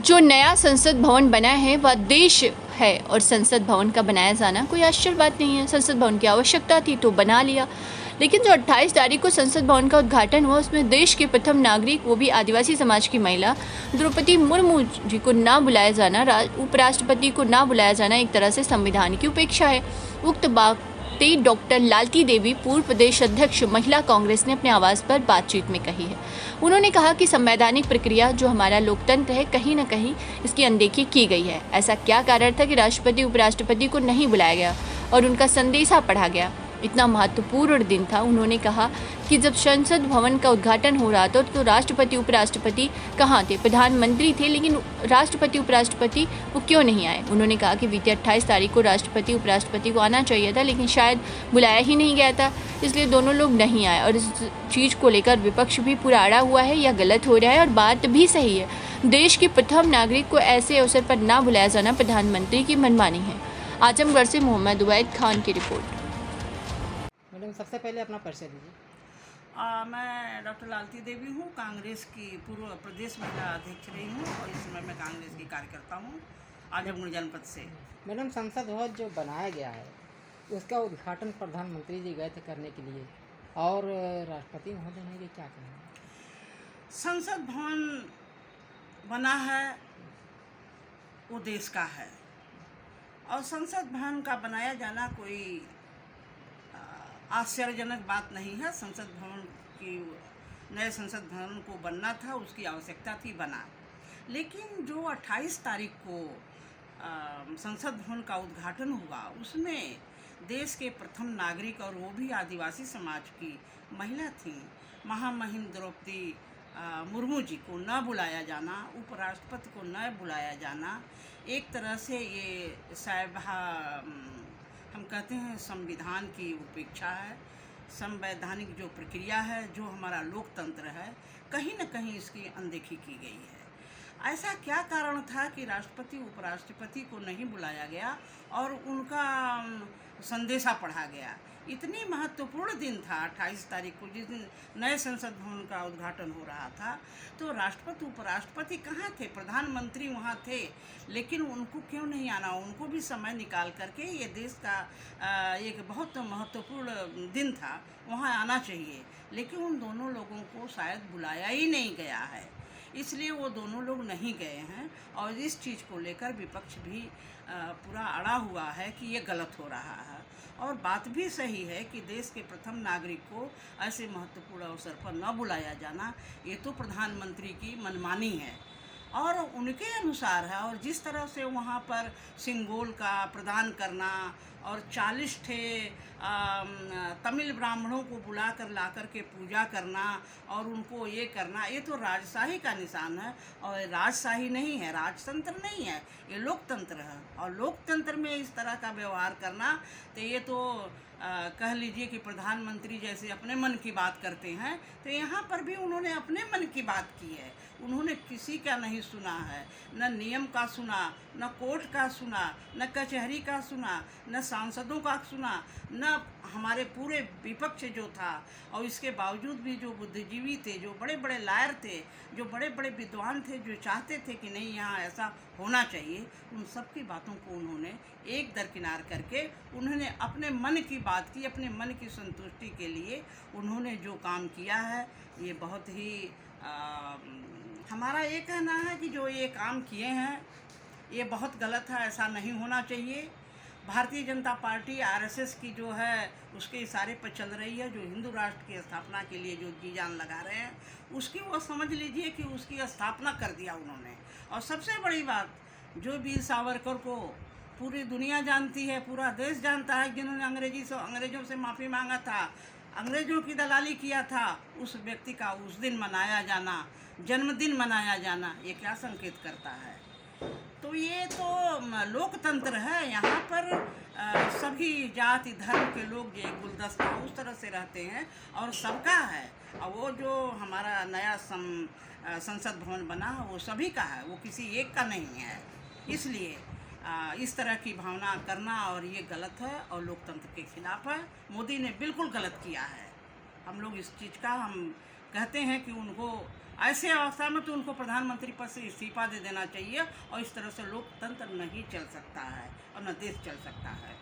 जो नया संसद भवन बना है वह देश है और संसद भवन का बनाया जाना कोई आश्चर्य बात नहीं है। संसद भवन की आवश्यकता थी तो बना लिया। लेकिन जो 28 तारीख को संसद भवन का उद्घाटन हुआ उसमें देश के प्रथम नागरिक वो भी आदिवासी समाज की महिला द्रौपदी मुर्मू जी को ना बुलाया जाना, उपराष्ट्रपति को ना बुलाया जाना एक तरह से संविधान की उपेक्षा है। उक्त बातें डॉक्टर लालती देवी पूर्व प्रदेश अध्यक्ष महिला कांग्रेस ने अपने आवास पर बातचीत में कही है। उन्होंने कहा कि संवैधानिक प्रक्रिया जो हमारा लोकतंत्र है कहीं न कहीं इसकी अनदेखी की गई है। ऐसा क्या कारण था कि राष्ट्रपति उपराष्ट्रपति को नहीं बुलाया गया और उनका संदेशा पढ़ा गया। इतना महत्वपूर्ण दिन था। उन्होंने कहा कि जब संसद भवन का उद्घाटन हो रहा था तो राष्ट्रपति उपराष्ट्रपति कहाँ थे? प्रधानमंत्री थे, लेकिन राष्ट्रपति उपराष्ट्रपति वो क्यों नहीं आए? उन्होंने कहा कि बीते 28 तारीख को राष्ट्रपति उपराष्ट्रपति को आना चाहिए था, लेकिन शायद बुलाया ही नहीं गया था, इसलिए दोनों लोग नहीं आए। और इस चीज़ को लेकर विपक्ष भी पूरा अड़ा हुआ है, या गलत हो रहा है। और बात भी सही है, देश के प्रथम नागरिक को ऐसे अवसर पर ना बुलाया जाना प्रधानमंत्री की मनमानी है। आजमगढ़ से मोहम्मद उबैद खान की रिपोर्ट। मैडम, सबसे पहले अपना परिचय दीजिए। मैं डॉक्टर लालती देवी हूँ, कांग्रेस की पूर्व प्रदेश महिला अध्यक्ष रही हूँ और इस समय मैं कांग्रेस की कार्यकर्ता हूँ आजमगढ़ जनपद से। मैडम, संसद भवन जो बनाया गया है उसका उद्घाटन प्रधानमंत्री जी गए थे करने के लिए, और राष्ट्रपति महोदय ने ये क्या कहा? संसद भवन बना है वो देश का है, और संसद भवन का बनाया जाना कोई आश्चर्यजनक बात नहीं है। संसद भवन की नए संसद भवन को बनना था, उसकी आवश्यकता थी, बना। लेकिन जो 28 तारीख को संसद भवन का उद्घाटन हुआ उसमें देश के प्रथम नागरिक और वो भी आदिवासी समाज की महिला थी महामहिम द्रौपदी मुर्मू जी को न बुलाया जाना, उपराष्ट्रपति को न बुलाया जाना, एक तरह से ये हम कहते हैं संविधान की उपेक्षा है। संवैधानिक जो प्रक्रिया है, जो हमारा लोकतंत्र है, कहीं न कहीं इसकी अनदेखी की गई है। ऐसा क्या कारण था कि राष्ट्रपति उपराष्ट्रपति को नहीं बुलाया गया और उनका संदेशा पढ़ा गया? इतनी महत्वपूर्ण दिन था 28 तारीख को, जिस दिन नए संसद भवन का उद्घाटन हो रहा था, तो राष्ट्रपति उपराष्ट्रपति कहाँ थे? प्रधानमंत्री वहाँ थे, लेकिन उनको क्यों नहीं आना? उनको भी समय निकाल करके ये देश का एक बहुत महत्वपूर्ण दिन था, वहाँ आना चाहिए। लेकिन उन दोनों लोगों को शायद बुलाया ही नहीं गया है, इसलिए वो दोनों लोग नहीं गए हैं। और इस चीज़ को लेकर विपक्ष भी पूरा अड़ा हुआ है कि ये गलत हो रहा है। और बात भी सही है कि देश के प्रथम नागरिक को ऐसे महत्वपूर्ण अवसर पर न बुलाया जाना, ये तो प्रधानमंत्री की मनमानी है और उनके अनुसार है। और जिस तरह से वहाँ पर सिंगोल का प्रदान करना और 40 तमिल ब्राह्मणों को बुला कर ला कर के पूजा करना और उनको ये करना, ये तो राजशाही का निशान है। और राजशाही नहीं है, राजतंत्र नहीं है, ये लोकतंत्र है। और लोकतंत्र में इस तरह का व्यवहार करना, तो ये तो कह लीजिए कि प्रधानमंत्री जैसे अपने मन की बात करते हैं, तो यहाँ पर भी उन्होंने अपने मन की बात की है। उन्होंने किसी का नहीं सुना है, न नियम का सुना, न कोर्ट का सुना, न कचहरी का सुना, न सांसदों का सुना, न हमारे पूरे विपक्ष जो था। और इसके बावजूद भी जो बुद्धिजीवी थे, जो बड़े बड़े लायर थे, जो बड़े बड़े विद्वान थे, जो चाहते थे कि नहीं यहाँ ऐसा होना चाहिए, उन सब की बातों को उन्होंने एक दरकिनार करके उन्होंने अपने मन की बात की, अपने मन की संतुष्टि के लिए उन्होंने जो काम किया है, ये बहुत ही हमारा ये कहना है कि जो ये काम किए हैं ये बहुत गलत है, ऐसा नहीं होना चाहिए। भारतीय जनता पार्टी आरएसएस की जो है उसके इशारे पर चल रही है, जो हिंदू राष्ट्र की स्थापना के लिए जो जी जान लगा रहे हैं, उसकी वो समझ लीजिए कि उसकी स्थापना कर दिया उन्होंने। और सबसे बड़ी बात, जो वीर सावरकर को पूरी दुनिया जानती है, पूरा देश जानता है, जिन्होंने अंग्रेज़ों से माफ़ी मांगा था, अंग्रेज़ों की दलाली किया था, उस व्यक्ति का उस दिन मनाया जाना, जन्मदिन मनाया जाना, ये क्या संकेत करता है? तो ये तो लोकतंत्र है। यहाँ पर सभी जाति धर्म के लोग एक गुलदस्ता उस तरह से रहते हैं और सबका है। और वो जो हमारा नया संसद भवन बना वो सभी का है, वो किसी एक का नहीं है। इसलिए इस तरह की भावना करना और ये गलत है और लोकतंत्र के खिलाफ है। मोदी ने बिल्कुल गलत किया है। हम लोग इस चीज़ का हम कहते हैं कि उनको ऐसे अवस्था में तो उनको प्रधानमंत्री पद से इस्तीफा दे देना चाहिए और इस तरह से लोकतंत्र नहीं चल सकता है और न देश चल सकता है।